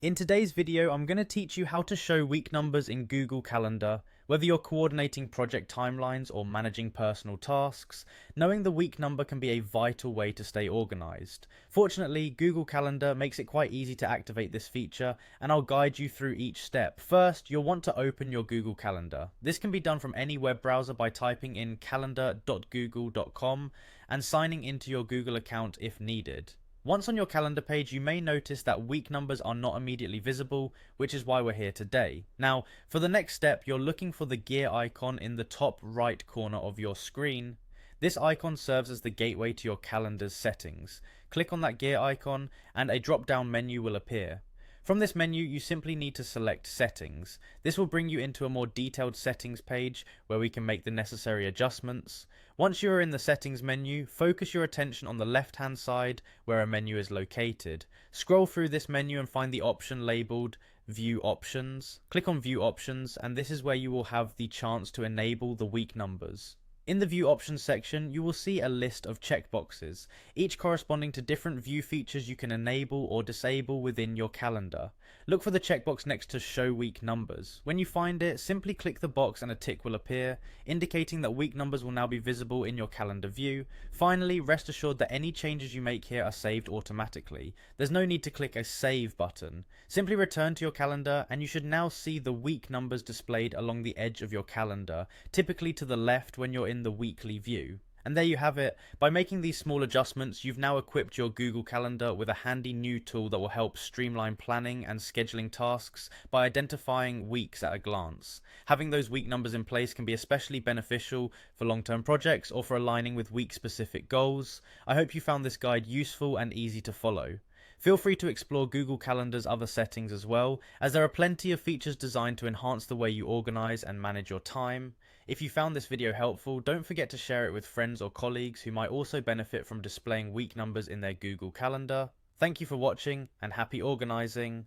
In today's video, I'm going to teach you how to show week numbers in Google Calendar. Whether you're coordinating project timelines or managing personal tasks, knowing the week number can be a vital way to stay organized. Fortunately, Google Calendar makes it quite easy to activate this feature, and I'll guide you through each step. First, you'll want to open your Google Calendar. This can be done from any web browser by typing in calendar.google.com and signing into your Google account if needed. Once on your calendar page, you may notice that week numbers are not immediately visible, which is why we're here today. Now, for the next step, you're looking for the gear icon in the top right corner of your screen. This icon serves as the gateway to your calendar's settings. Click on that gear icon and a drop-down menu will appear. From this menu, you simply need to select Settings. This will bring you into a more detailed settings page where we can make the necessary adjustments. Once you are in the settings menu, focus your attention on the left hand side where a menu is located. Scroll through this menu and find the option labelled View Options. Click on View Options and this is where you will have the chance to enable the week numbers. In the View Options section, you will see a list of checkboxes, each corresponding to different view features you can enable or disable within your calendar. Look for the checkbox next to Show Week Numbers. When you find it, simply click the box and a tick will appear, indicating that week numbers will now be visible in your calendar view. Finally, rest assured that any changes you make here are saved automatically. There's no need to click a Save button. Simply return to your calendar and you should now see the week numbers displayed along the edge of your calendar, typically to the left when you're in the weekly view. And there you have it. By making these small adjustments, you've now equipped your Google Calendar with a handy new tool that will help streamline planning and scheduling tasks by identifying weeks at a glance. Having those week numbers in place can be especially beneficial for long-term projects or for aligning with week-specific goals. I hope you found this guide useful and easy to follow. Feel free to explore Google Calendar's other settings as well, as there are plenty of features designed to enhance the way you organize and manage your time. If you found this video helpful, don't forget to share it with friends or colleagues who might also benefit from displaying week numbers in their Google Calendar. Thank you for watching and happy organizing.